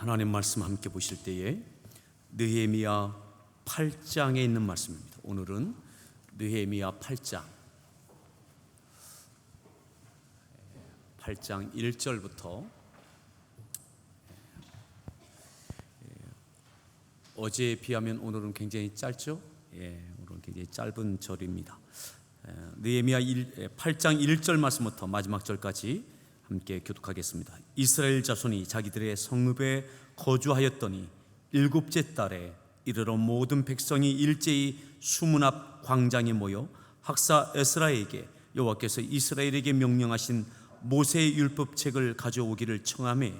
하나님 말씀 함께 보실 때에 느헤미야 8장에 있는 말씀입니다. 오늘은 느헤미야 8장 1절부터 어제에 비하면 오늘은 굉장히 짧죠? 오늘은 굉장히 짧은 절입니다. 느헤미야 8장 1절 말씀부터 마지막 절까지 함께 교독하겠습니다. 이스라엘 자손이 자기들의 성읍에 거주하였더니 일곱째 달에 이르러 모든 백성이 일제히 수문 앞 광장에 모여 학사 에스라에게 여호와께서 이스라엘에게 명령하신 모세의 율법책을 가져오기를 청하매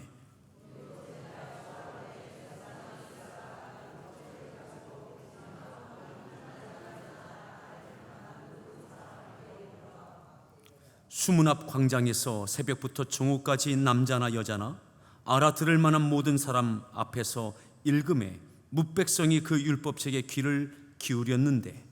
수문 앞 광장에서 새벽부터 정오까지 남자나 여자나 알아들을 만한 모든 사람 앞에서 읽음에 뭇백성이 그 율법책에 귀를 기울였는데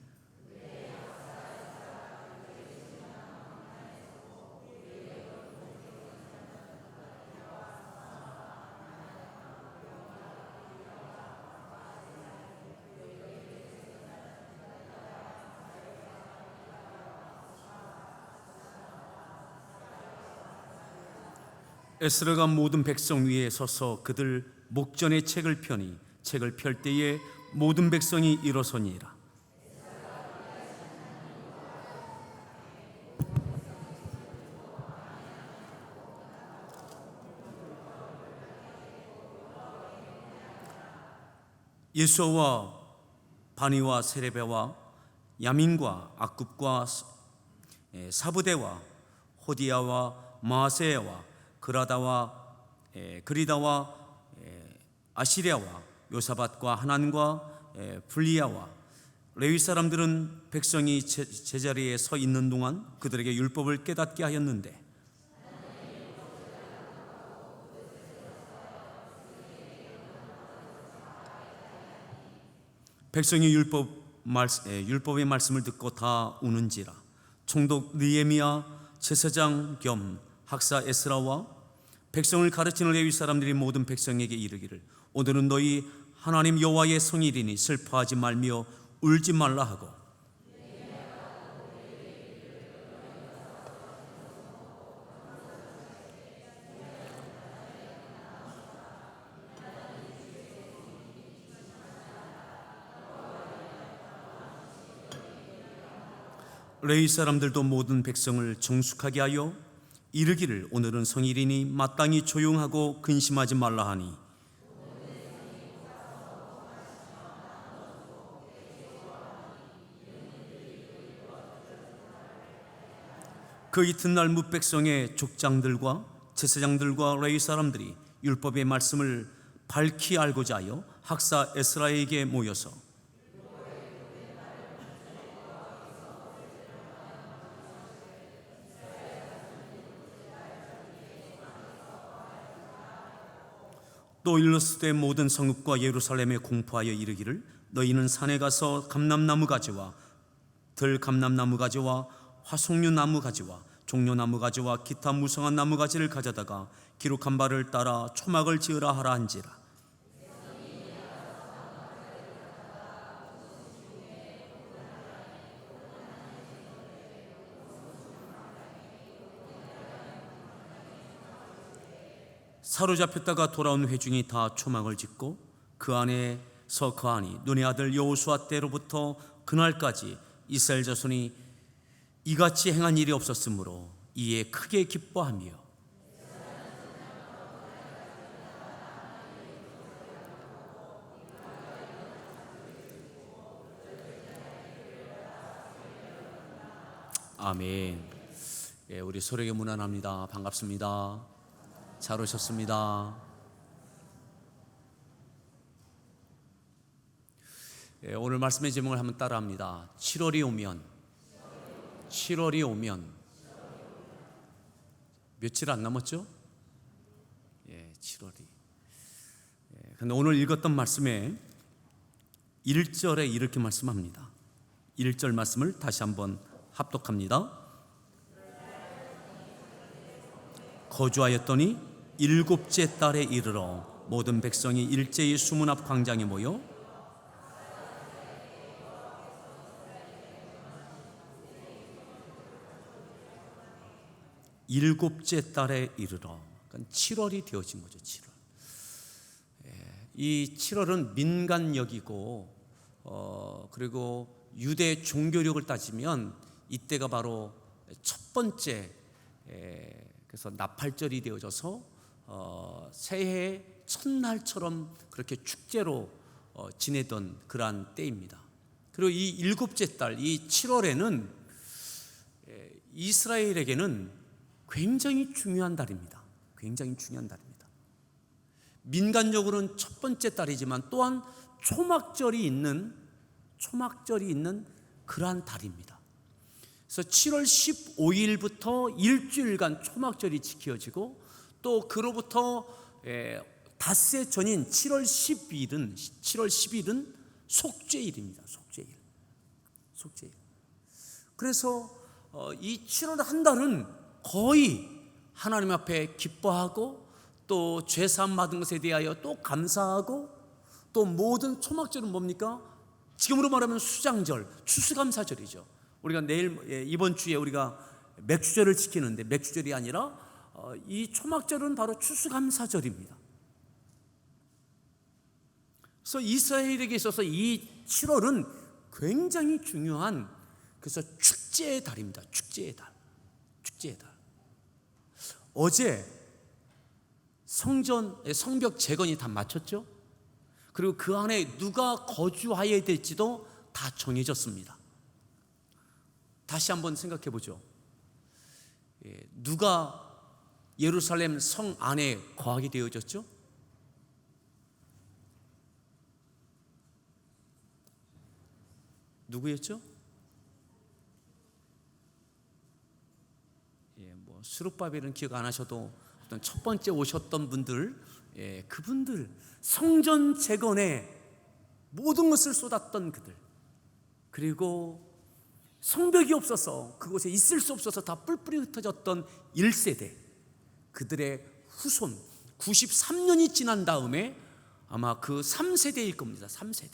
에스라가 모든 백성 위에 서서 그들 목전에 책을 펴니 책을 펼 때에 모든 백성이 일어서니라. 예수와 바니와 세레베와 야민과 악굽과 사부대와 호디야와 마세야와 그리다와 아시랴와 요사밧과 하난과 블리야와 레위 사람들은 백성이 제자리에 서 있는 동안 그들에게 율법을 깨닫게 하였는데 백성이 율법의 말씀을 듣고 다 우는지라. 총독 느헤미야 제사장 겸 학사 에스라와 백성을 가르치는 레위 사람들이 모든 백성에게 이르기를 오늘은 너희 하나님 여호와의 성일이니 슬퍼하지 말며 울지 말라 하고 레위 사람들도 모든 백성을 정숙하게 하여 이르기를 오늘은 성일이니 마땅히 조용하고 근심하지 말라 하니 그 이튿날 뭇백성의 족장들과 제사장들과 레위 사람들이 율법의 말씀을 밝히 알고자 하여 학사 에스라에게 모여서 또 일러스되 모든 성읍과 예루살렘에 공포하여 이르기를 너희는 산에 가서 감람나무 가지와 들감람나무 가지와 화송류 나무 가지와 종려나무 가지와 기타 무성한 나무 가지를 가져다가 기록한 바를 따라 초막을 지으라 하라 한지라. 사로잡혔다가 돌아온 회중이 다 초막을 짓고 그 안에서 거하니 눈의 아들 여호수아 때로부터 그날까지 이스라엘 자손이 이같이 행한 일이 없었으므로 이에 크게 기뻐하며 아멘. 우리 서로에게 문안합니다. 반갑습니다. 잘 오셨습니다. 오늘 말씀의 제목을 한번 따라합니다. 7월이 오면 며칠 안 남았죠? 7월이. 근데 오늘 읽었던 말씀에 1절에 이렇게 말씀합니다. 1절 말씀을 다시 한번 합독합니다. 거주하였더니 일곱째 달에 이르러 모든 백성이 일제히 수문 앞 광장에 모여 일곱째 달에 이르러, 그러니까 7월이 되어진 거죠. 7월. 이 7월은 민간력이고 그리고 유대 종교력을 따지면 이때가 바로 첫 번째, 그래서 나팔절이 되어져서 새해 첫날처럼 그렇게 축제로 지내던 그러한 때입니다. 그리고 이 일곱째 달, 이 7월에는 이스라엘에게는 굉장히 중요한 달입니다. 굉장히 중요한 달입니다. 민간적으로는 첫 번째 달이지만 또한 초막절이 있는 그러한 달입니다. 그래서 7월 15일부터 일주일간 초막절이 지켜지고, 또 그로부터 닷새 전인 7월 10일은 속죄일입니다. 속죄일. 그래서 이 7월 한 달은 거의 하나님 앞에 기뻐하고, 또 죄사함 받은 것에 대하여 또 감사하고, 또 모든 초막절은 뭡니까? 지금으로 말하면 수장절, 추수감사절이죠. 우리가 이번 주에 우리가 맥주절을 지키는데, 맥주절이 아니라 이 초막절은 바로 추수감사절입니다. 그래서 이스라엘에게 있어서 이 7월은 굉장히 중요한, 그래서 축제의 달입니다. 축제의 달. 어제 성벽 재건이 다 마쳤죠. 그리고 그 안에 누가 거주하여야 될지도 다 정해졌습니다. 다시 한번 생각해 보죠. 누가 예루살렘 성 안에 거하게 되어졌죠? 누구였죠? 수룹바벨은 기억 안 하셔도 어떤 첫 번째 오셨던 분들, 그분들, 성전 재건에 모든 것을 쏟았던 그들, 그리고 성벽이 없어서 그곳에 있을 수 없어서 다 뿔뿔이 흩어졌던 1세대, 그들의 후손 93년이 지난 다음에 아마 그 3세대일 겁니다. 3세대,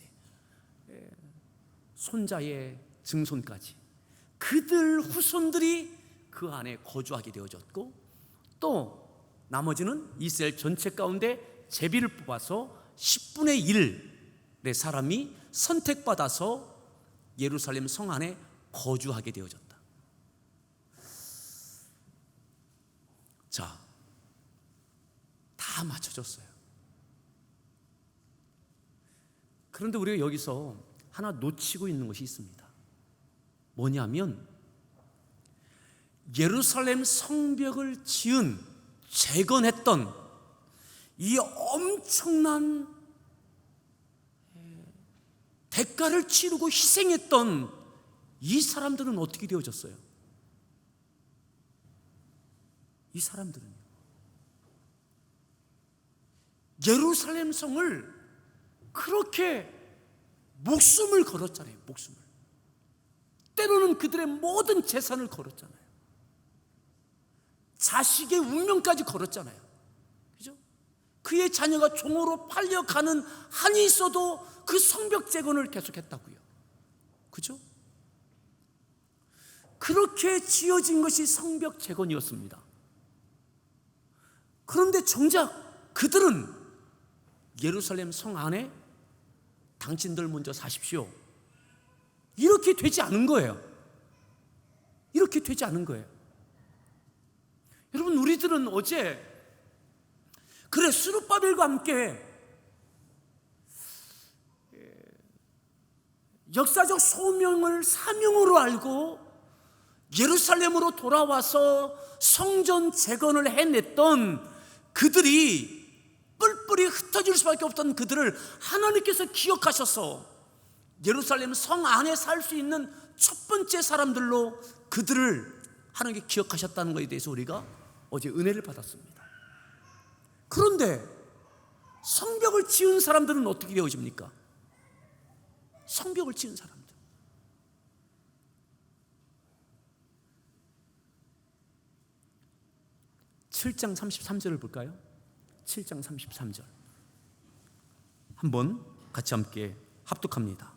손자의 증손까지 그들 후손들이 그 안에 거주하게 되어졌고, 또 나머지는 이스라엘 전체 가운데 제비를 뽑아서 10분의 1의 사람이 선택받아서 예루살렘 성 안에 거주하게 되어졌다. 자, 다 맞춰졌어요. 그런데 우리가 여기서 하나 놓치고 있는 것이 있습니다. 뭐냐면 예루살렘 성벽을 재건했던 이 엄청난 대가를 치르고 희생했던 이 사람들은 어떻게 되어졌어요? 이 사람들은요, 예루살렘 성을 그렇게 목숨을 걸었잖아요. 목숨을. 때로는 그들의 모든 재산을 걸었잖아요. 자식의 운명까지 걸었잖아요. 그죠? 그의 자녀가 종으로 팔려가는 한이 있어도 그 성벽 재건을 계속했다고요. 그죠? 그렇게 지어진 것이 성벽 재건이었습니다. 그런데 정작 그들은 예루살렘 성 안에 당신들 먼저 사십시오, 이렇게 되지 않은 거예요. 이렇게 되지 않은 거예요. 여러분, 우리들은 어제 그래 스룹바벨과 함께 역사적 사명으로 알고 예루살렘으로 돌아와서 성전 재건을 해냈던 그들이, 뿔뿔이 흩어질 수밖에 없던 그들을 하나님께서 기억하셔서 예루살렘 성 안에 살 수 있는 첫 번째 사람들로 그들을 하나님께 기억하셨다는 것에 대해서 우리가 어제 은혜를 받았습니다. 그런데 성벽을 지은 사람들은 어떻게 되어집니까? 성벽을 지은 사람들, 7장 33절을 볼까요? 7장 33절. 한번 같이 함께 합독합니다.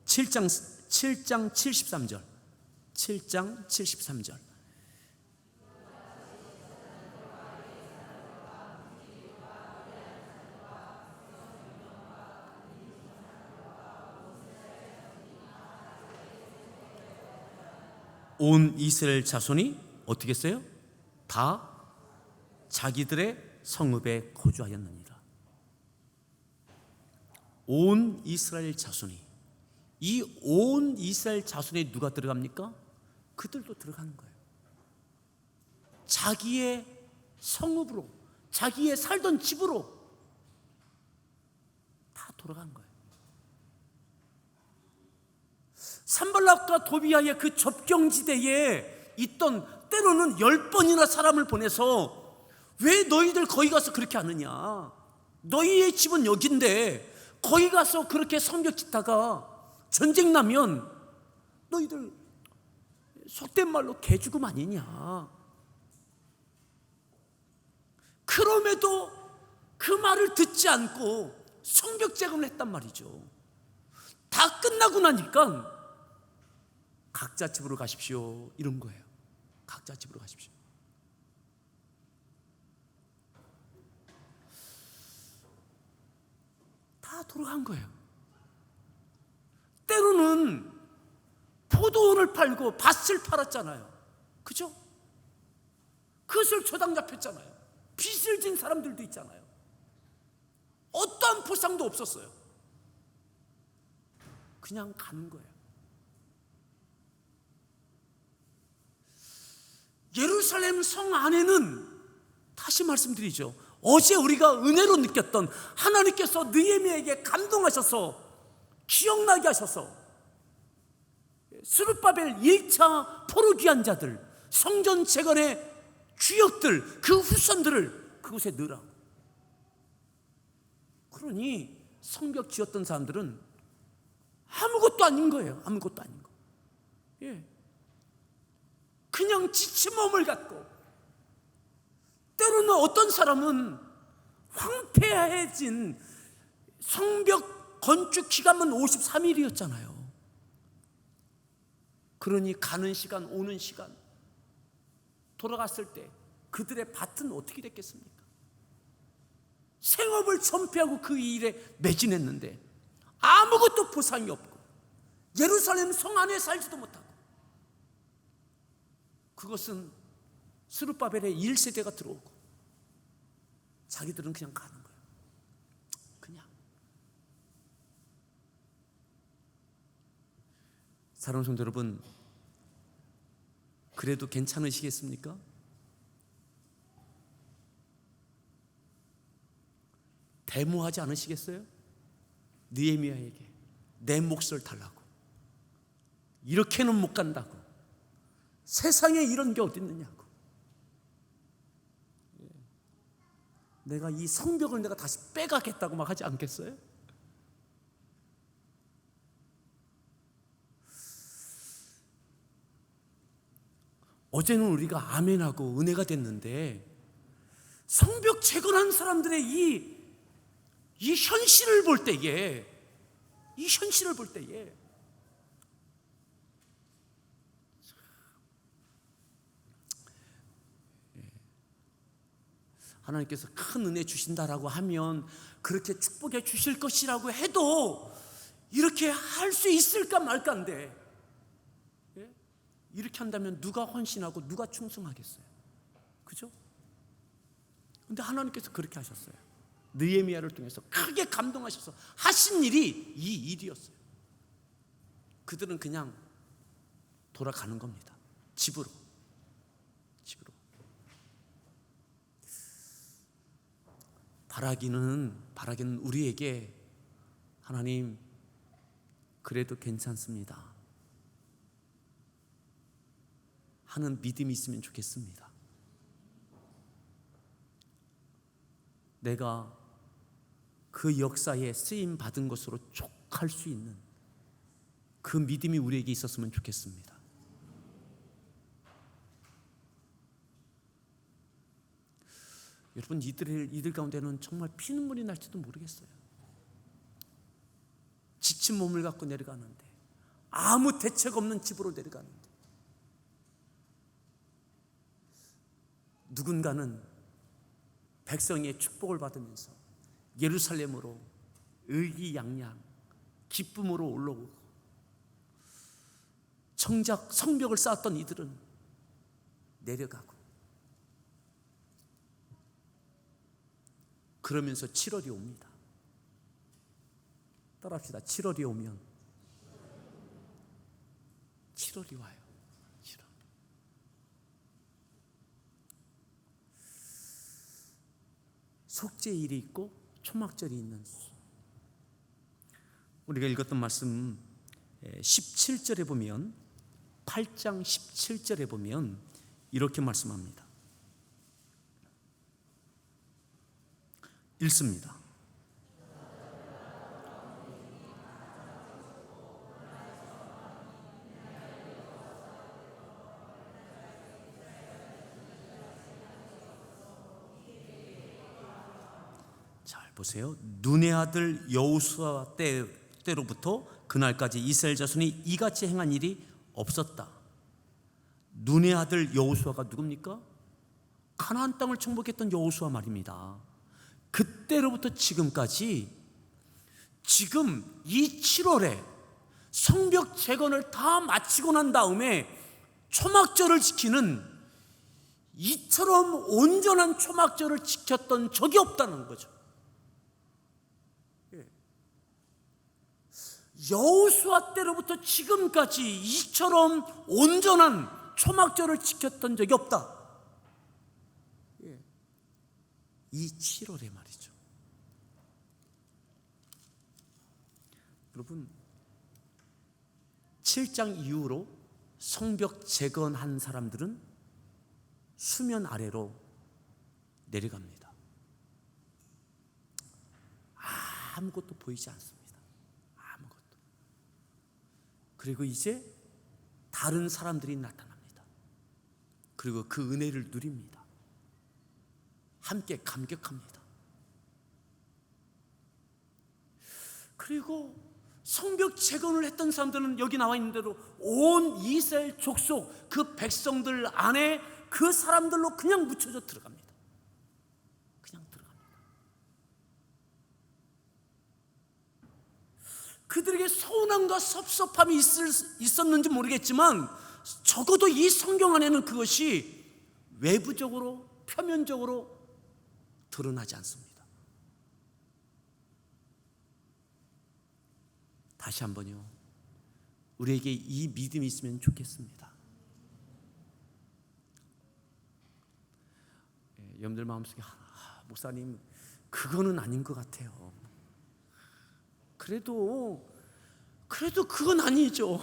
7장 73절. 7장 73절. 온 이스라엘 자손이 어떻게 했어요? 다 자기들의 성읍에 거주하였느니라. 온 이스라엘 자손이, 이 온 이스라엘 자손에 누가 들어갑니까? 그들도 들어가는 거예요. 자기의 성읍으로, 자기의 살던 집으로 다 돌아간 거예요. 산발락과 도비아의 그 접경지대에 있던, 때로는 10번이나 사람을 보내서 왜 너희들 거기 가서 그렇게 하느냐, 너희의 집은 여긴데 거기 가서 그렇게 성벽 짓다가 전쟁 나면 너희들 속된 말로 개죽음 아니냐. 그럼에도 그 말을 듣지 않고 성벽 재건을 했단 말이죠. 다 끝나고 나니까 각자 집으로 가십시오, 이런 거예요. 각자 집으로 가십시오. 다 돌아간 거예요. 때로는 포도원을 팔고 밭을 팔았잖아요. 그죠? 그것을 초당 잡혔잖아요. 빚을 진 사람들도 있잖아요. 어떠한 보상도 없었어요. 그냥 가는 거예요. 예루살렘 성 안에는, 다시 말씀드리죠, 어제 우리가 은혜로 느꼈던 하나님께서 느헤미야에게 감동하셔서 기억나게 하셔서 스룹바벨 1차 포로귀한 자들, 성전 재건의 주역들, 그 후손들을 그곳에 넣으라고. 그러니 성벽 지었던 사람들은 아무것도 아닌 거예요. 아무것도 아닌 거. 예. 그냥 지친 몸을 갖고, 때로는 어떤 사람은 황폐해진 성벽 건축 기간은 53일이었잖아요. 그러니 가는 시간, 오는 시간, 돌아갔을 때 그들의 밭은 어떻게 됐겠습니까? 생업을 전폐하고 그 일에 매진했는데 아무것도 보상이 없고 예루살렘 성 안에 살지도 못하고, 그것은 스룹바벨의 1세대가 들어오고 자기들은 그냥 가는 거예요. 그냥. 사랑하는 성도 여러분, 그래도 괜찮으시겠습니까? 데모하지 않으시겠어요? 느헤미야에게 내 몫을 달라고, 이렇게는 못 간다고, 세상에 이런 게 어디 있느냐고, 내가 이 성벽을 내가 다시 빼가겠다고 막 하지 않겠어요? 어제는 우리가 아멘하고 은혜가 됐는데, 성벽 재건한 사람들의 이 현실을 볼 때에, 이 현실을 볼 때에 하나님께서 큰 은혜 주신다라고 하면, 그렇게 축복해 주실 것이라고 해도 이렇게 할 수 있을까 말까인데, 이렇게 한다면 누가 헌신하고 누가 충성하겠어요? 그죠? 근데 하나님께서 그렇게 하셨어요. 느헤미야를 통해서 크게 감동하셔서 하신 일이 이 일이었어요. 그들은 그냥 돌아가는 겁니다. 집으로. 바라기는 우리에게, 하나님 그래도 괜찮습니다 하는 믿음이 있으면 좋겠습니다. 내가 그 역사에 쓰임 받은 것으로 족할 수 있는 그 믿음이 우리에게 있었으면 좋겠습니다. 여러분, 이들 가운데는 정말 피눈물이 날지도 모르겠어요. 지친 몸을 갖고 내려가는데, 아무 대책 없는 집으로 내려가는데, 누군가는 백성의 축복을 받으면서 예루살렘으로 의기양양 기쁨으로 올라오고, 정작 성벽을 쌓았던 이들은 내려가고, 그러면서 7월이 옵니다. 따라합시다. 7월이 오면 7월이 와요. 7월. 속죄일이 있고 초막절이 있는 수. 우리가 읽었던 말씀 17절에 보면, 8장 17절에 보면 이렇게 말씀합니다. 읽습니다. 잘 보세요. 눈의 아들 여호수아 때로부터 그날까지 이스라엘 자손이 이같이 행한 일이 없었다. 눈의 아들 여호수아가 누굽니까? 가나안 땅을 정복했던 여호수아 말입니다. 그때로부터 지금까지, 지금 이 7월에 성벽 재건을 다 마치고 난 다음에 초막절을 지키는, 이처럼 온전한 초막절을 지켰던 적이 없다는 거죠. 여호수아 때로부터 지금까지 이처럼 온전한 초막절을 지켰던 적이 없다. 이 7월에 말이죠. 여러분, 7장 이후로 성벽 재건한 사람들은 수면 아래로 내려갑니다. 아무것도 보이지 않습니다. 아무것도. 그리고 이제 다른 사람들이 나타납니다. 그리고 그 은혜를 누립니다. 함께 감격합니다. 그리고 성벽 재건을 했던 사람들은 여기 나와 있는 대로 온 이스라엘 족속 그 백성들 안에 그 사람들로 그냥 묻혀져 들어갑니다. 그냥 들어갑니다. 그들에게 서운함과 섭섭함이 있었는지 모르겠지만, 적어도 이 성경 안에는 그것이 외부적으로, 표면적으로 드러나지 않습니다. 다시 한번요, 우리에게 이 믿음이 있으면 좋겠습니다. 여러분들 마음속에, 목사님 그거는 아닌 것 같아요. 그래도 그건 아니죠.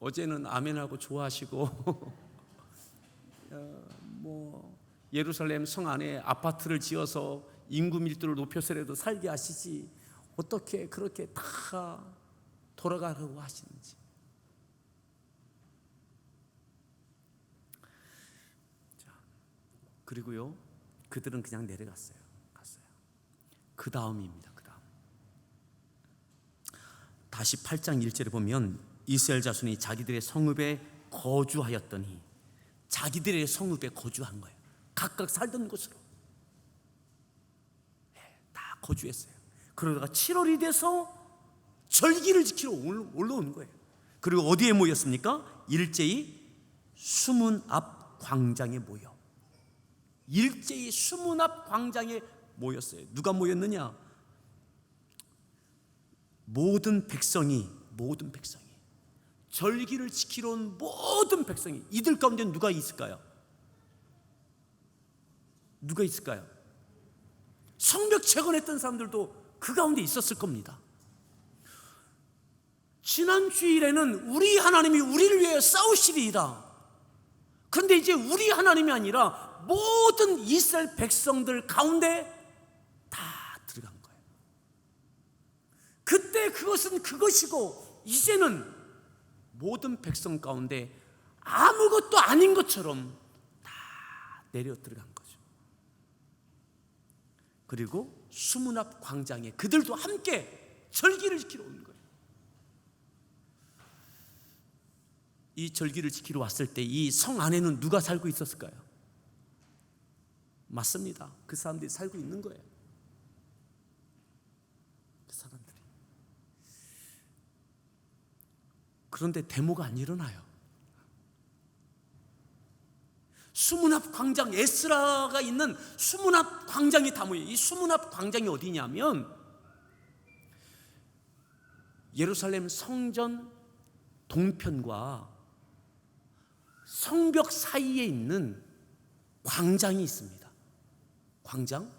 어제는 아멘하고 좋아하시고 예루살렘 성 안에 아파트를 지어서 인구 밀도를 높여서라도 살게 하시지, 어떻게 그렇게 다 돌아가려고 하시는지. 자, 그리고요, 그들은 그냥 내려갔어요. 그 다음입니다. 그 다음. 다시 8장 1절에 보면 이스라엘 자손이 자기들의 성읍에 거주하였더니, 자기들의 성읍에 거주한 거예요. 각각 살던 곳으로 다 거주했어요. 그러다가 7월이 돼서 절기를 지키러 올라온 거예요. 그리고 어디에 모였습니까? 일제히 수문 앞 광장에 모여, 일제히 수문 앞 광장에 모였어요. 누가 모였느냐? 모든 백성이 절기를 지키러 온 모든 백성이. 이들 가운데 누가 있을까요? 누가 있을까요? 성벽 재건했던 사람들도 그 가운데 있었을 겁니다. 지난 주일에는 우리 하나님이 우리를 위해 싸우시리이다. 그런데 이제 우리 하나님이 아니라 모든 이스라엘 백성들 가운데 다 들어간 거예요. 그때 그것은 그것이고, 이제는 모든 백성 가운데 아무것도 아닌 것처럼 다 내려 들어간 거죠. 그리고 수문 앞 광장에 그들도 함께 절기를 지키러 온 거예요. 이 절기를 지키러 왔을 때 이 성 안에는 누가 살고 있었을까요? 맞습니다. 그 사람들이 살고 있는 거예요. 그 사람들이. 그런데 데모가 안 일어나요. 수문 앞 광장, 에스라가 있는 수문 앞 광장이 다 모여요. 이 수문 앞 광장이 어디냐면 예루살렘 성전 동편과 성벽 사이에 있는 광장이 있습니다. 광장?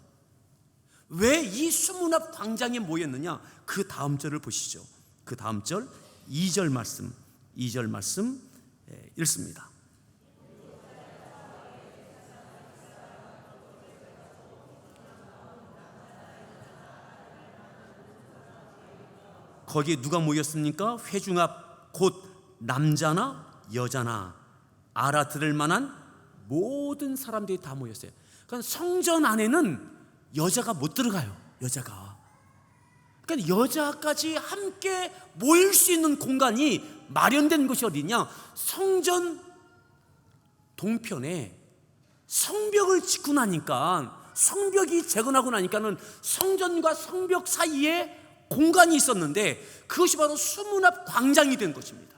왜 이 수문 앞 광장에 모였느냐? 그 다음 절을 보시죠. 그 다음 절 2절 말씀 읽습니다. 거기에 누가 모였습니까? 회중 앞 곧 남자나 여자나 알아들을 만한 모든 사람들이 다 모였어요. 그러니까 성전 안에는 여자가 못 들어가요. 여자가. 그러니까 여자까지 함께 모일 수 있는 공간이 마련된 곳이 어디냐? 성전 동편에 성벽을 짓고 나니까, 성벽이 재건하고 나니까는 성전과 성벽 사이에 공간이 있었는데 그것이 바로 수문 앞 광장이 된 것입니다.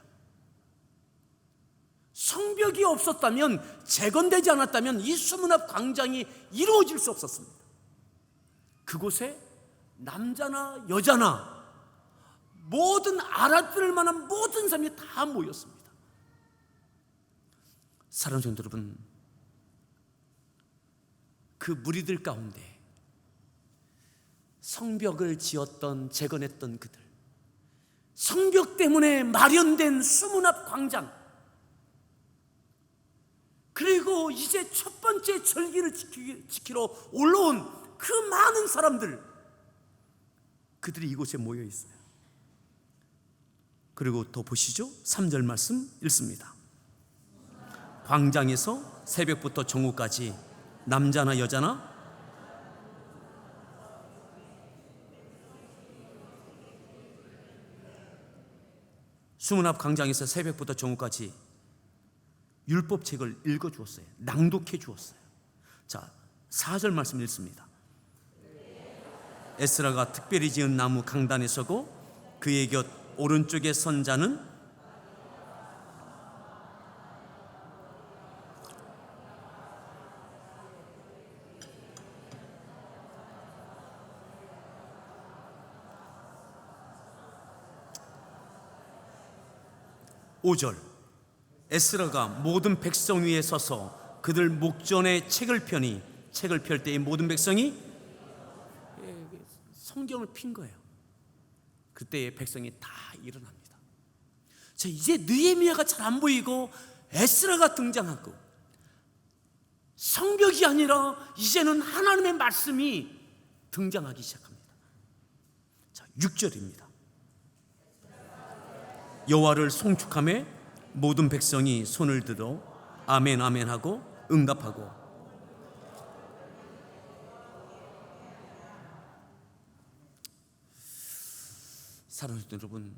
성벽이 없었다면, 재건되지 않았다면 이 수문 앞 광장이 이루어질 수 없었습니다. 그곳에 남자나 여자나 모든 알아들을 만한 모든 사람이 다 모였습니다. 사랑하는 성도 여러분, 그 무리들 가운데 성벽을 지었던, 재건했던 그들, 성벽 때문에 마련된 수문 앞 광장, 그리고 이제 첫 번째 절기를 지키러 올라온 그 많은 사람들, 그들이 이곳에 모여 있어요. 그리고 또 보시죠. 3절 말씀 읽습니다. 광장에서 새벽부터 정오까지 남자나 여자나 수문 앞 광장에서 새벽부터 정오까지 율법책을 읽어주었어요. 낭독해 주었어요. 자, 4절 말씀 읽습니다. 에스라가 특별히 지은 나무 강단에 서고 그의 곁 오른쪽에 선 자는 (5절) 에스라가 모든 백성 위에 서서 그들 목전에 책을 펴니, 책을 펼 때에 모든 백성이 성경을 핀 거예요. 그때의 백성이 다 일어납니다. 자, 이제 느헤미야가 잘 안 보이고 에스라가 등장하고 성벽이 아니라 이제는 하나님의 말씀이 등장하기 시작합니다. 자, 6절입니다. 여호와를 송축하며 모든 백성이 손을 들어 아멘 아멘 하고 응답하고. 사랑하는 여러분,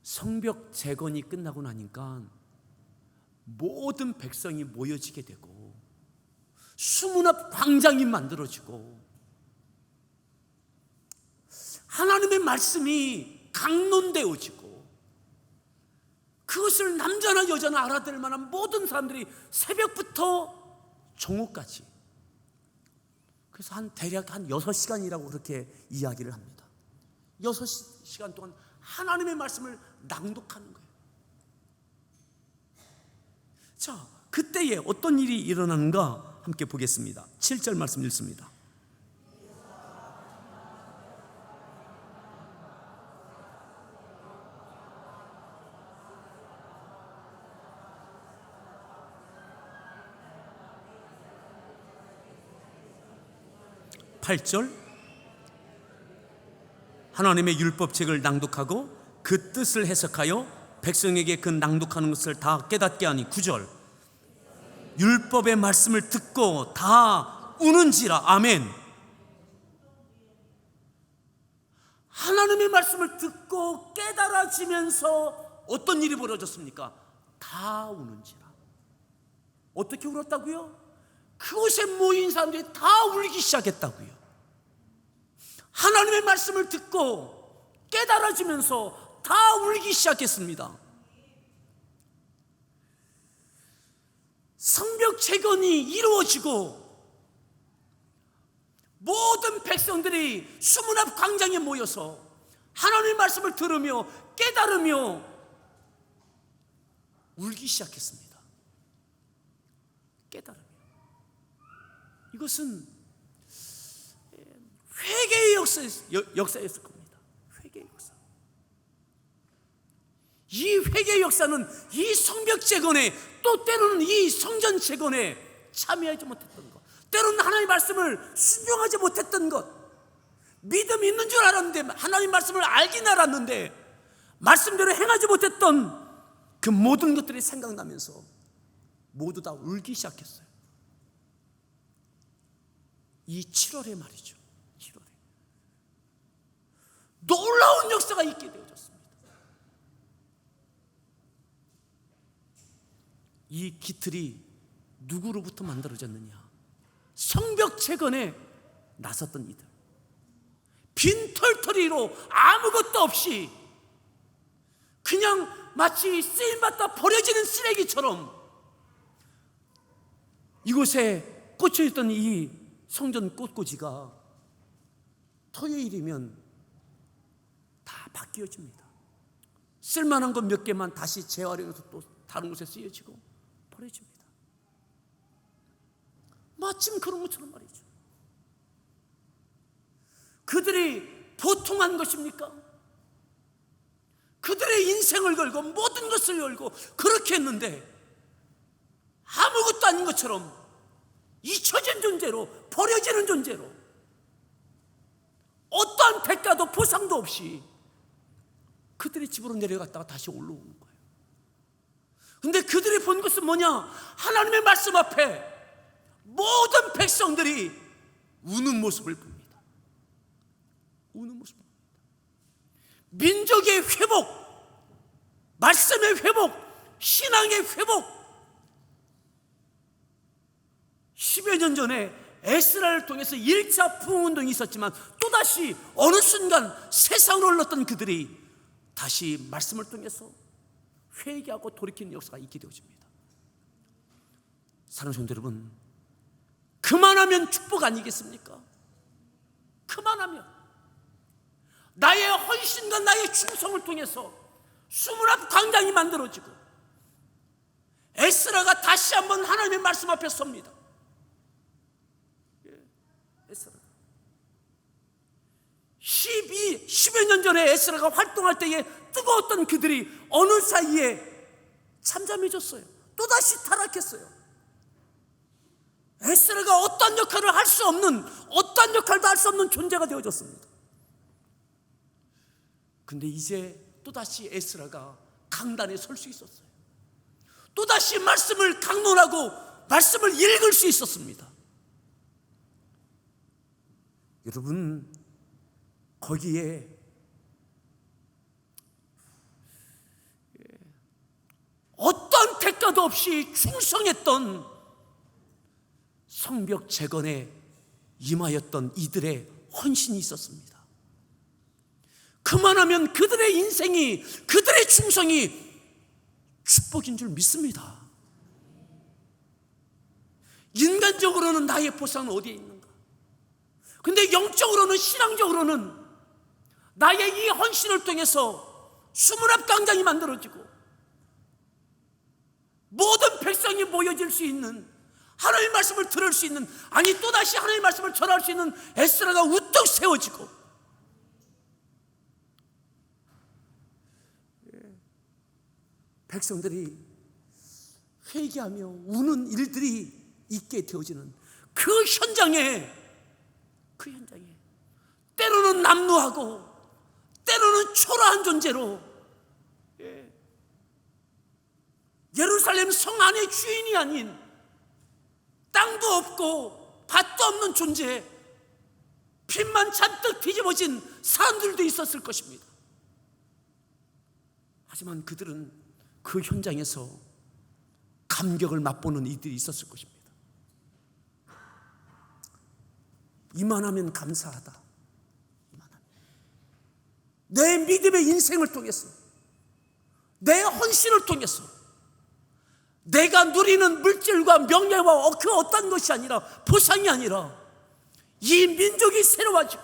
성벽 재건이 끝나고 나니까 모든 백성이 모여지게 되고 수문 앞 광장이 만들어지고 하나님의 말씀이 강론되어지고 그것을 남자나 여자나 알아들을 만한 모든 사람들이 새벽부터 정오까지, 그래서 대략 한 6시간이라고 그렇게 이야기를 합니다. 6시간 동안 하나님의 말씀을 낭독하는 거예요. 자, 그때에 어떤 일이 일어나는가 함께 보겠습니다. 7절 말씀 읽습니다. (8절) 하나님의 율법책을 낭독하고 그 뜻을 해석하여 백성에게 그 낭독하는 것을 다 깨닫게 하니. 9절 율법의 말씀을 듣고 다 우는지라. 아멘. 하나님의 말씀을 듣고 깨달아지면서 어떤 일이 벌어졌습니까? 다 우는지라. 어떻게 울었다고요? 그곳에 모인 사람들이 다 울기 시작했다고요. 하나님의 말씀을 듣고 깨달아지면서 다 울기 시작했습니다. 성벽 재건이 이루어지고 모든 백성들이 수문 앞 광장에 모여서 하나님의 말씀을 들으며 깨달으며 울기 시작했습니다. 깨달으며. 이것은 회개의 역사였을 겁니다. 회개의 역사. 이 회개의 역사는 이 성벽 재건에, 또 때로는 이 성전 재건에 참여하지 못했던 것, 때로는 하나님의 말씀을 순종하지 못했던 것, 믿음이 있는 줄 알았는데, 하나님의 말씀을 알긴 알았는데 말씀대로 행하지 못했던 그 모든 것들이 생각나면서 모두 다 울기 시작했어요. 이 7월에 말이죠. 7월에 놀라운 역사가 있게 되어졌습니다. 이 기틀이 누구로부터 만들어졌느냐? 성벽 재건에 나섰던 이들. 빈 털터리로 아무것도 없이 그냥 마치 쓰임받다 버려지는 쓰레기처럼 이곳에 꽂혀있던 이 성전 꽃꽂이가 토요일이면 다 바뀌어집니다. 쓸만한 것 몇 개만 다시 재활용해서 또 다른 곳에 쓰여지고 버려집니다. 마침 그런 것처럼 말이죠. 그들이 보통한 것입니까? 그들의 인생을 걸고 모든 것을 걸고 그렇게 했는데 아무것도 아닌 것처럼 잊혀진 존재로, 버려지는 존재로, 어떠한 대가도 보상도 없이 그들의 집으로 내려갔다가 다시 올라오는 거예요. 근데 그들이 본 것은 뭐냐? 하나님의 말씀 앞에 모든 백성들이 우는 모습을 봅니다. 우는 모습을 봅니다. 민족의 회복, 말씀의 회복, 신앙의 회복. 10여 년 전에 에스라를 통해서 1차 부흥운동이 있었지만 또다시 어느 순간 세상으로 흘렀던 그들이 다시 말씀을 통해서 회개하고 돌이키는 역사가 있게 되어집니다. 사랑하는 성도 여러분, 그만하면 축복 아니겠습니까? 그만하면 나의 헌신과 나의 충성을 통해서 수문 앞 광장이 만들어지고 에스라가 다시 한번 하나님의 말씀 앞에 섭니다. 에스라 10여 년 전에 에스라가 활동할 때에 뜨거웠던 그들이 어느 사이에 잠잠해졌어요. 또다시 타락했어요. 에스라가 어떠한 역할을 할 수 없는, 어떠한 역할도 할 수 없는 존재가 되어졌습니다. 근데 이제 또다시 에스라가 강단에 설 수 있었어요. 또다시 말씀을 강론하고 말씀을 읽을 수 있었습니다. 여러분, 거기에 어떤 대가도 없이 충성했던 성벽 재건에 임하였던 이들의 헌신이 있었습니다. 그만하면 그들의 인생이, 그들의 충성이 축복인 줄 믿습니다. 인간적으로는 나의 보상은 어디에 있는가? 근데 영적으로는, 신앙적으로는 나의 이 헌신을 통해서 수문 앞 광장이 만들어지고 모든 백성이 모여질 수 있는, 하나님의 말씀을 들을 수 있는, 아니 또다시 하나님의 말씀을 전할 수 있는 에스라가 우뚝 세워지고 백성들이 회개하며 우는 일들이 있게 되어지는 그 현장에 때로는 남루하고 때로는 초라한 존재로 예루살렘 성 안의 주인이 아닌 땅도 없고 밭도 없는 존재, 빚만 잔뜩 뒤집어진 사람들도 있었을 것입니다. 하지만 그들은 그 현장에서 감격을 맛보는 이들이 있었을 것입니다. 이만하면 감사하다. 내 믿음의 인생을 통해서, 내 헌신을 통해서 내가 누리는 물질과 명예와 그 어떤 것이 아니라, 보상이 아니라 이 민족이 새로워지고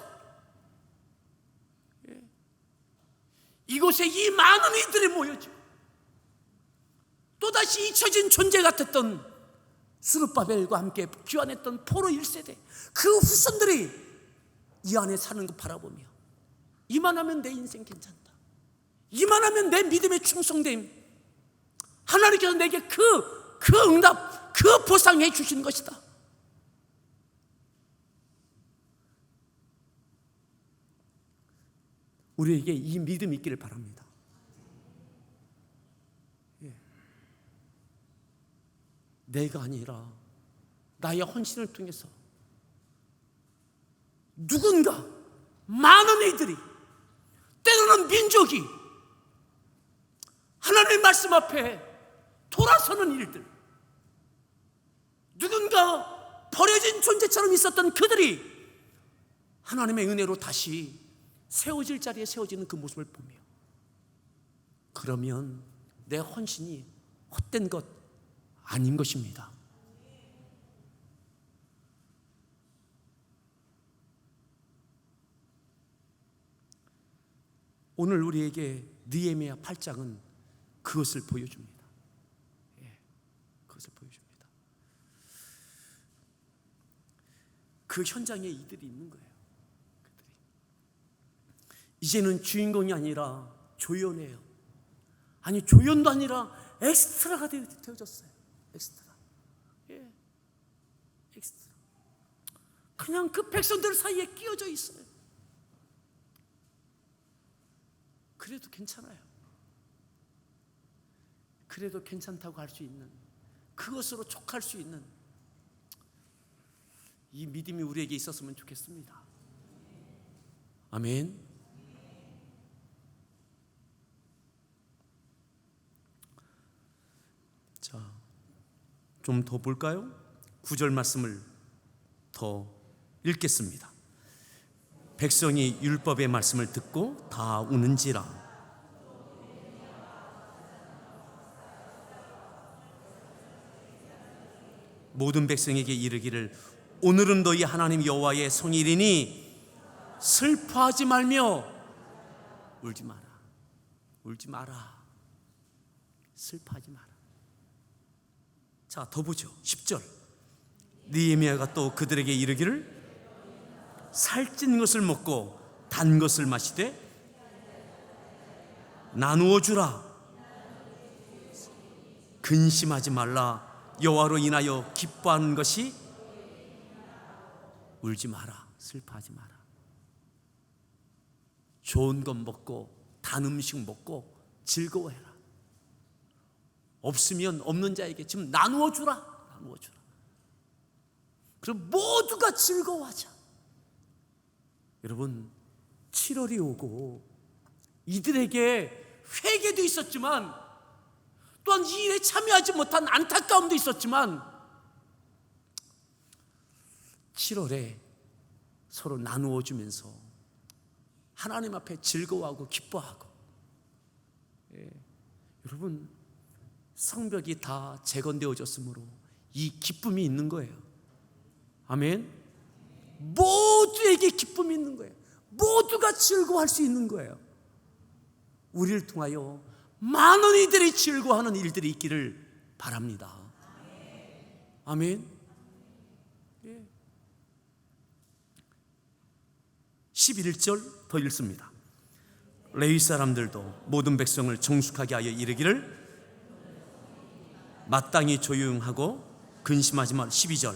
이곳에 이 많은 이들이 모여지고 또다시 잊혀진 존재 같았던 스룹바벨과 함께 귀환했던 포로 1세대, 그 후손들이 이 안에 사는 것 바라보며 이만하면 내 인생 괜찮다, 이만하면 내 믿음의 충성됨, 하나님께서 내게 그 응답, 그 보상해 주신 것이다. 우리에게 이 믿음이 있기를 바랍니다. 내가 아니라 나의 헌신을 통해서 누군가, 많은 이들이, 때로는 민족이 하나님의 말씀 앞에 돌아서는 일들, 누군가 버려진 존재처럼 있었던 그들이 하나님의 은혜로 다시 세워질 자리에 세워지는 그 모습을 보며, 그러면 내 헌신이 헛된 것 아닌 것입니다. 오늘 우리에게 느헤미야 8장은 그것을 보여줍니다. 그것을 보여줍니다. 그 현장에 이들이 있는 거예요. 그들이. 이제는 주인공이 아니라 조연이에요. 아니, 조연도 아니라 엑스트라가 되어졌어요. 엑스트라. 엑스트라. 그냥 그 백성들 사이에 끼어져 있어요. 그래도 괜찮아요. 그래도 괜찮다고 할 수 있는, 그것으로 족할 수 있는 이 믿음이 우리에게 있었으면 좋겠습니다. 아멘. 자, 좀 더 볼까요? 9절 말씀을 더 읽겠습니다. 백성이 율법의 말씀을 듣고 다 우는지라. 모든 백성에게 이르기를, 오늘은 너희 하나님 여호와의 성일이니 슬퍼하지 말며 울지 마라. 울지 마라. 슬퍼하지 마라. 자, 더 보죠. 10절. 느헤미야가 또 그들에게 이르기를, 살찐 것을 먹고 단 것을 마시되 나누어 주라. 근심하지 말라. 여호와로 인하여 기뻐하는 것이, 울지 마라. 슬퍼하지 마라. 좋은 것 먹고 단 음식 먹고 즐거워해라. 없으면 없는 자에게 지금 나누어 주라. 나누어 주라. 그럼 모두가 즐거워하자. 여러분, 7월이 오고 이들에게 회개도 있었지만 또한 이 일에 참여하지 못한 안타까움도 있었지만 7월에 서로 나누어 주면서 하나님 앞에 즐거워하고 기뻐하고, 여러분, 성벽이 다 재건되어졌으므로 이 기쁨이 있는 거예요. 아멘. 모두에게 기쁨이 있는 거예요. 모두가 즐거워할 수 있는 거예요. 우리를 통하여 많은 이들이 즐거워하는 일들이 있기를 바랍니다. 아멘. 11절 더 읽습니다. 레위 사람들도 모든 백성을 정숙하게 하여 이르기를, 마땅히 조용하고 근심하지 말. 12절.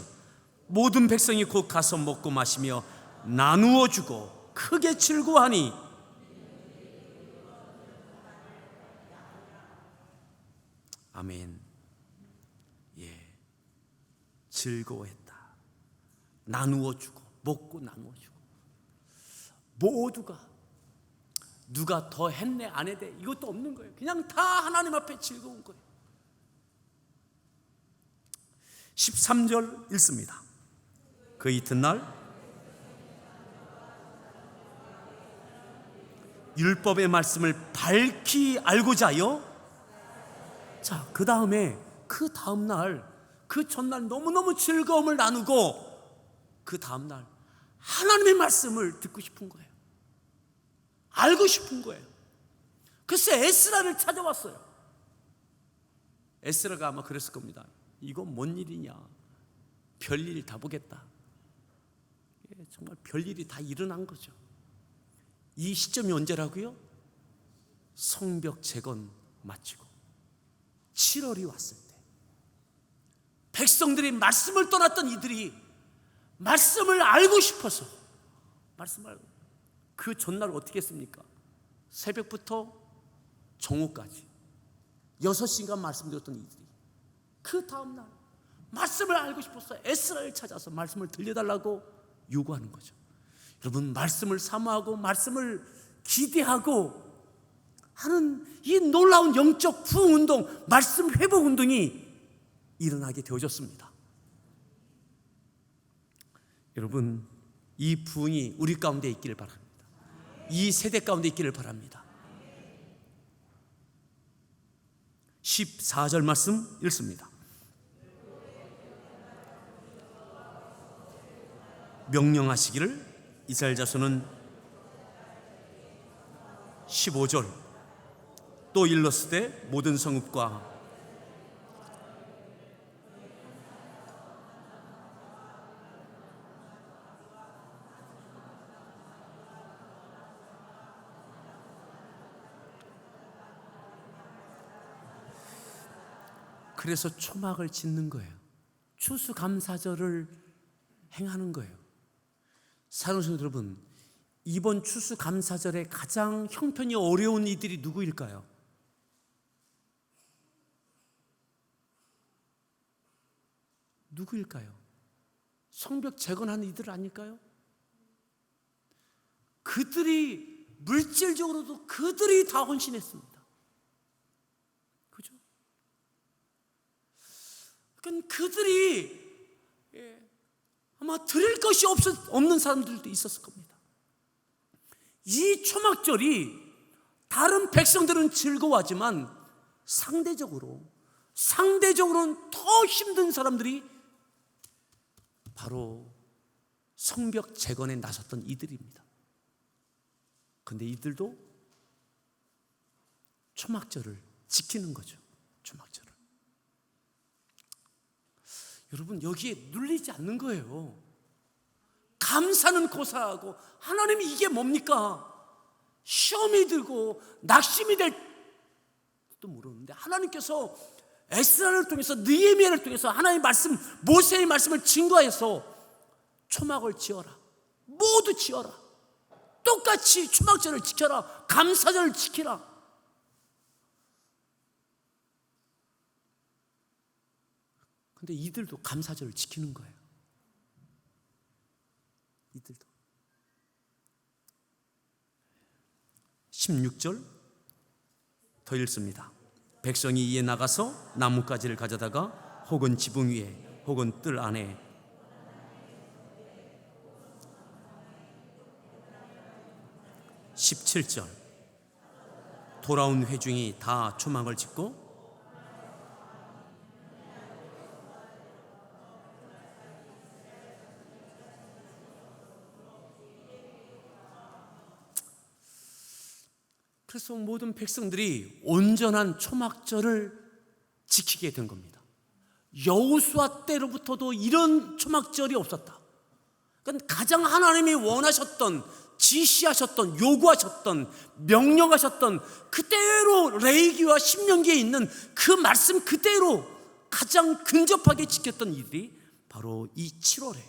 모든 백성이 곧 가서 먹고 마시며 나누어 주고 크게 즐거워하니. 아멘. 즐거워했다. 나누어 주고 먹고 나누어 주고 모두가 누가 더 했네 안 했네 이것도 없는 거예요. 그냥 다 하나님 앞에 즐거운 거예요. 13절 읽습니다. 그 이튿날 율법의 말씀을 밝히 알고자 하여 자, 그 다음에 그 다음날 그 전날 너무너무 즐거움을 나누고 그 다음날 하나님의 말씀을 듣고 싶은 거예요. 알고 싶은 거예요. 그래서 에스라를 찾아왔어요. 에스라가 아마 그랬을 겁니다. 이거 뭔 일이냐, 별일 다 보겠다. 정말 별일이 다 일어난 거죠. 이 시점이 언제라고요? 성벽 재건 마치고 7월이 왔을 때 백성들이 말씀을 떠났던 이들이 말씀을 알고 싶어서 말씀을 그 전날 어떻게 했습니까? 새벽부터 정오까지 6시간 말씀 드렸던 이들이 그 다음날 말씀을 알고 싶어서 에스라를 찾아서 말씀을 들려달라고 요구하는 거죠. 여러분, 말씀을 사모하고 말씀을 기대하고 하는 이 놀라운 영적 부흥운동, 말씀 회복 운동이 일어나게 되어졌습니다. 여러분, 이 부흥이 우리 가운데 있기를 바랍니다. 이 세대 가운데 있기를 바랍니다. 14절 말씀 읽습니다. 명령하시기를 이스라엘 자손은 15절 또 일렀으되 모든 성읍과 그래서 초막을 짓는 거예요. 추수감사절을 행하는 거예요. 사랑하는 성도 여러분, 이번 추수감사절에 가장 형편이 어려운 이들이 누구일까요? 누구일까요? 성벽 재건하는 이들 아닐까요? 그들이 물질적으로도 그들이 다 헌신했습니다. 그죠? 그러니까 그들이 아마 드릴 것이 없는 사람들도 있었을 겁니다. 이 초막절이 다른 백성들은 즐거워하지만 상대적으로는 더 힘든 사람들이 바로 성벽 재건에 나섰던 이들입니다. 그런데 이들도 초막절을 지키는 거죠. 초막절을. 여러분, 여기에 눌리지 않는 거예요. 감사는 고사하고 하나님이 이게 뭡니까? 시험이 들고 낙심이 될지도 모르는데 하나님께서 에스라를 통해서 느헤미야를 통해서 하나님의 말씀, 모세의 말씀을 증거해서 초막을 지어라. 모두 지어라. 똑같이 초막절을 지켜라. 감사절을 지키라. 근데 이들도 감사절을 지키는 거예요. 이들도. 16절 더 읽습니다. 백성이 이에 나가서 나뭇가지를 가져다가 혹은 지붕 위에 혹은 뜰 안에 (17절) 돌아온 회중이 다 초막을 짓고 그래서 모든 백성들이 온전한 초막절을 지키게 된 겁니다. 여호수아 때로부터도 이런 초막절이 없었다. 그러니까 가장 하나님이 원하셨던, 지시하셨던, 요구하셨던, 명령하셨던 그대로 레위기와 신명기에 있는 그 말씀 그대로 가장 근접하게 지켰던 일이 바로 이 7월에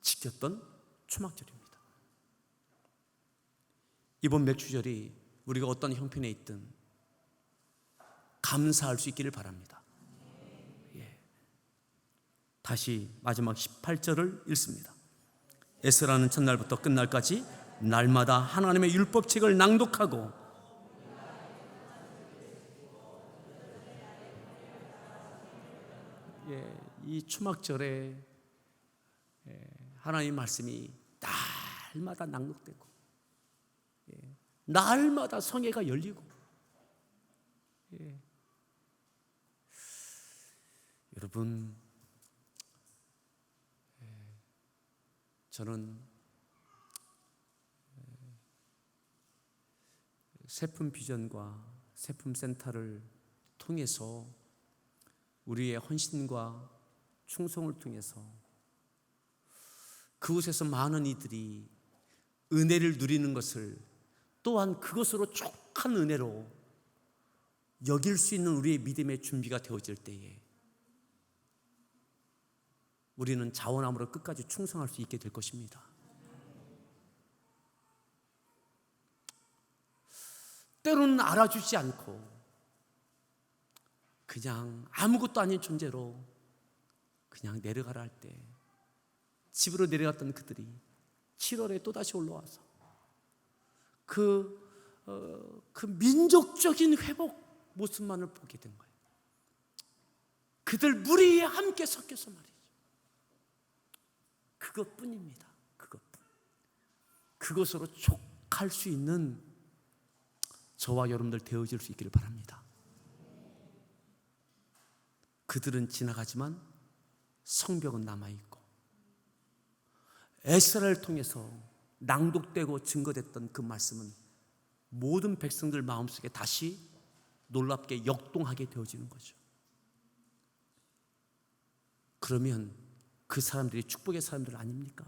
지켰던 초막절입니다. 이번 맥주절이 우리가 어떤 형편에 있든 감사할 수 있기를 바랍니다. 다시 마지막 18절을 읽습니다. 에스라는 첫날부터 끝날까지 날마다 하나님의 율법책을 낭독하고 이 추막절에 하나님의 말씀이 날마다 낭독되고 날마다 성회가 열리고 여러분, 저는 세품 비전과 세품 센터를 통해서 우리의 헌신과 충성을 통해서 그곳에서 많은 이들이 은혜를 누리는 것을 또한 그것으로 족한 은혜로 여길 수 있는 우리의 믿음의 준비가 되어질 때에 우리는 자원함으로 끝까지 충성할 수 있게 될 것입니다. 때로는 알아주지 않고 그냥 아무것도 아닌 존재로 그냥 내려가라 할 때 집으로 내려갔던 그들이 7월에 또다시 올라와서 그 민족적인 회복 모습만을 보게 된 거예요. 그들 무리에 함께 섞여서 말이죠. 그것뿐입니다. 그것뿐. 그것으로 족할 수 있는 저와 여러분들 되어질 수 있기를 바랍니다. 그들은 지나가지만 성벽은 남아있고 에스라를 통해서 낭독되고 증거됐던 그 말씀은 모든 백성들 마음속에 다시 놀랍게 역동하게 되어지는 거죠. 그러면 그 사람들이 축복의 사람들 아닙니까?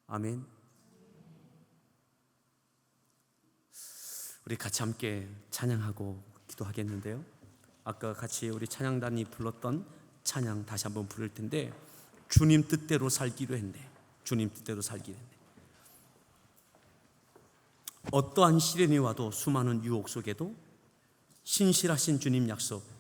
아멘. 우리 같이 함께 찬양하고 기도하겠는데요, 아까 같이 우리 찬양단이 불렀던 찬양 다시 한번 부를 텐데, 주님 뜻대로 살기로 했네. 주님 뜻대로 살기로 했네. 어떠한 시련이 와도 수많은 유혹 속에도 신실하신 주님 약속,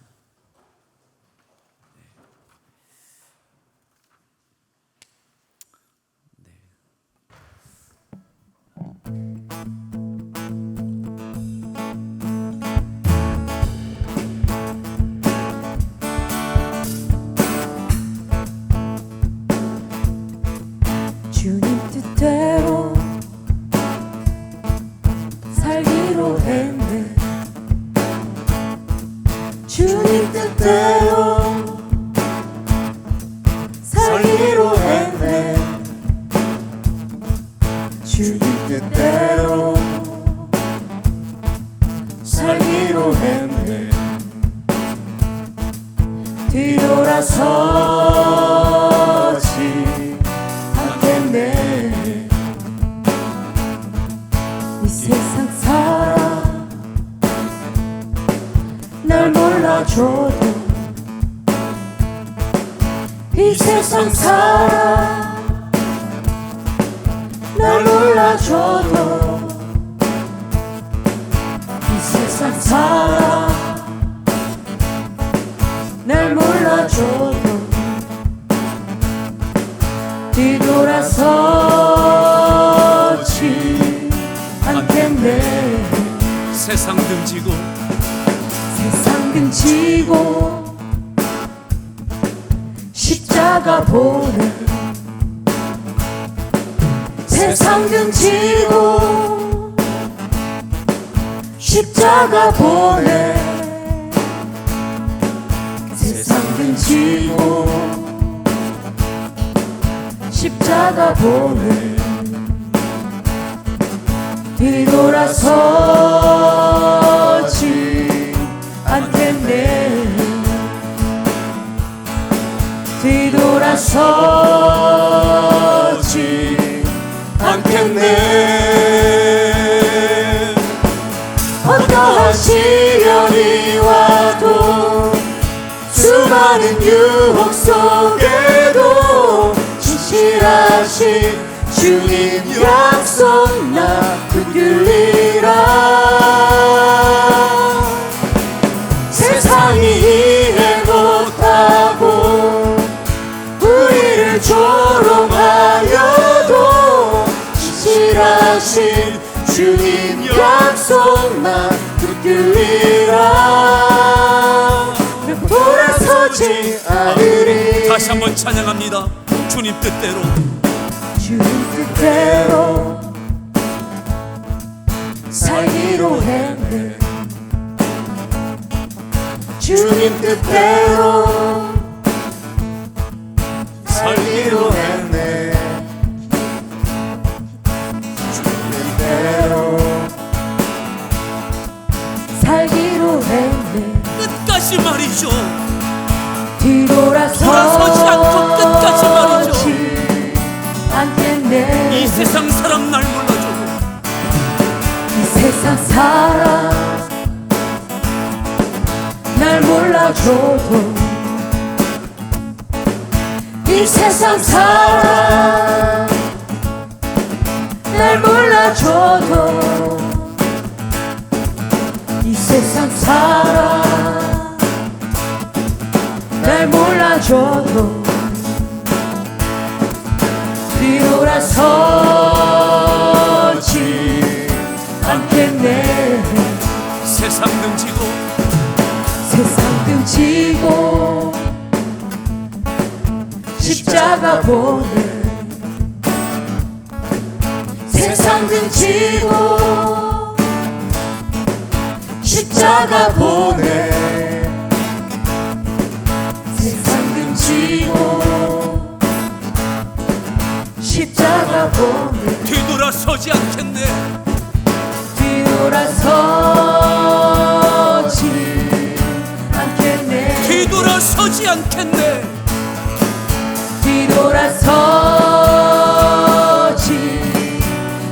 주님 뜻대로 살기로 했네. 주님 뜻대로 살기로 했네. 주님 뜻대로 살기로 했네. 뒤돌아서지 않겠네. 이 세상 살아 날 몰라줘도, 이 세상 살아 날 몰라줘도, 이 세상 살아 날 몰라줘도 뒤돌아서지 않겠네. 세상 등지고 세상 등지고 십자가 보내. 세상 등지고 십자가 보내. 세상 등지고 십자가 보내. 뒤돌아서지 않겠네. 뒤돌아서지 않겠네. 어떠한 시련이 와도 수많은 유혹 속에도 신실하신 주님 약속 나 붙들리라. 세상이 이해 못할 우리를 조롱하여도 진실하신 주님 약속만 붙들리라. 돌아서지 않으리. 다시 한번 찬양합니다. 주님 뜻대로, 주님 뜻대로 살기로 했네. 주님 뜻대로 살기로 했네. 주님 뜻대로 살기로 했네. 끝까지 말이죠. 돌아서지 않고 끝까지 말이죠. 않겠네. 이 세상 사람 날 몰라줘도, 이 세상 사람 날 몰라줘도, 이 세상 사람 날 몰라줘도, 이 세상 사람 날 몰라줘도 뒤돌아서지 않겠네. 세상 등지고 세상 등지고 십자가 보내. 세상 등지고 십자가 보내. 세상 등지고 십자가 보내. 뒤돌아서지 않겠네. 뒤돌아서지 않겠네. 뒤돌아서지 않겠네. 뒤돌아서지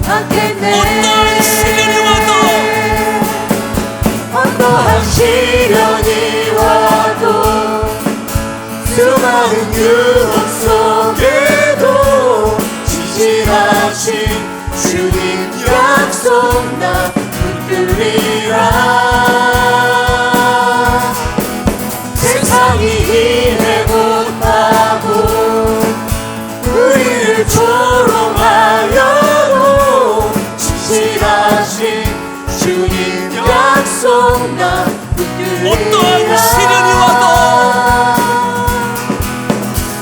않겠네. 어떠한 시련이 와도, 어떠한 시련이 와도, 수많은 유혹 속에도 진실하신 주님 약속 나 붙들리라. 세상이 이래 못하고 우리를 조롱하여도 진실하신 주님 약속 나 붙들리라. 어떠한 시련이 와도,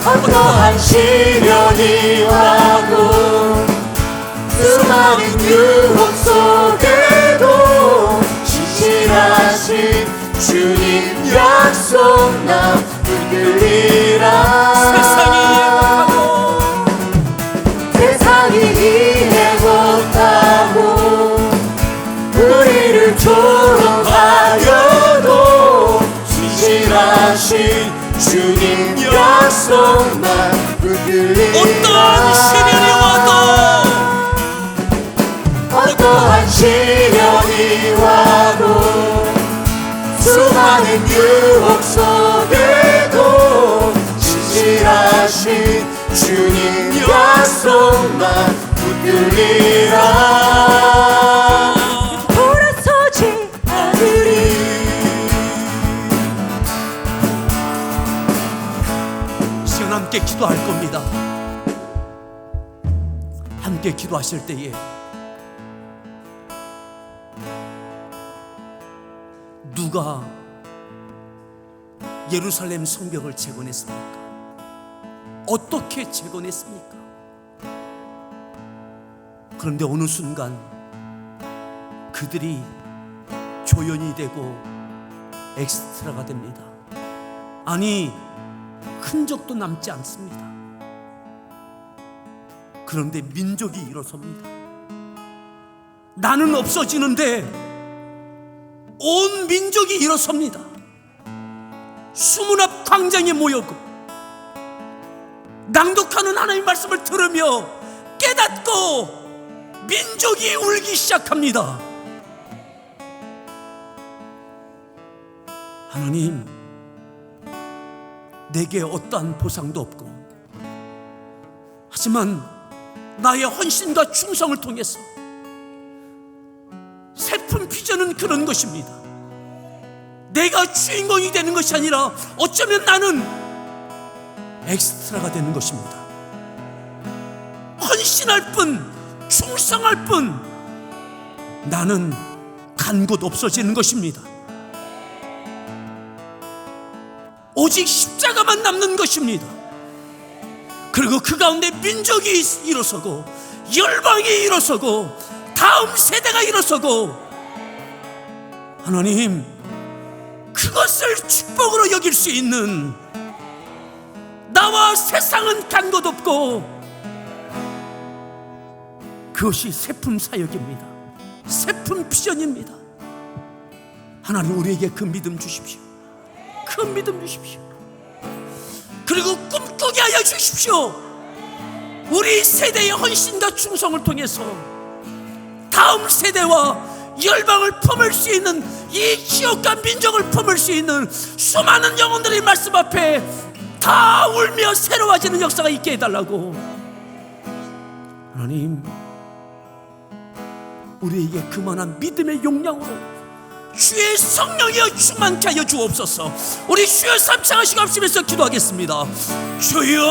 어떠한 시련이 와도, 수많은 유혹 속에도 진실하신 주님 약속 나 붙들리라. 세상이 이해 못하고 우리를 조롱하여도 진실하신 주님 약속만 붙들리라. 어떠한 시련이 와도, 어떠한 시련이 와도, 수많은 유혹 속에도 진실하신 주님 약속만 붙들리라. 돌아서지 않으리. 시간 함께 기도할 겁니다. 함께 기도하실 때에 누가 예루살렘 성벽을 재건했습니까? 어떻게 재건했습니까? 그런데 어느 순간 그들이 조연이 되고 엑스트라가 됩니다. 아니, 흔적도 남지 않습니다. 그런데 민족이 일어섭니다. 나는 없어지는데 온 민족이 일어섭니다. 수문 앞 광장에 모여고 낭독하는 하나님의 말씀을 들으며 깨닫고 민족이 울기 시작합니다. 하나님, 내게 어떠한 보상도 없고, 하지만 나의 헌신과 충성을 통해서 슬픈 비전은 그런 것입니다. 내가 주인공이 되는 것이 아니라 어쩌면 나는 엑스트라가 되는 것입니다. 헌신할 뿐, 충성할 뿐 나는 간 곳 없어지는 것입니다. 오직 십자가만 남는 것입니다. 그리고 그 가운데 민족이 일어서고 열방이 일어서고 다음 세대가 일어서고, 하나님 그것을 축복으로 여길 수 있는, 나와 세상은 간 곳 없고, 그것이 세품 사역입니다. 세품 비전입니다. 하나님 우리에게 그 믿음 주십시오. 그 믿음 주십시오. 그리고 꿈꾸게 하여 주십시오. 우리 세대의 헌신과 충성을 통해서 다음 세대와 열방을 품을 수 있는, 이 지역과 민족을 품을 수 있는 수많은 영혼들이 말씀 앞에 다 울며 새로워지는 역사가 있게 해달라고. 하나님 우리에게 그만한 믿음의 용량으로 주의 성령이여 충만케 하여 주옵소서. 우리 주여 3창하시고 합심해서 기도하겠습니다. 주여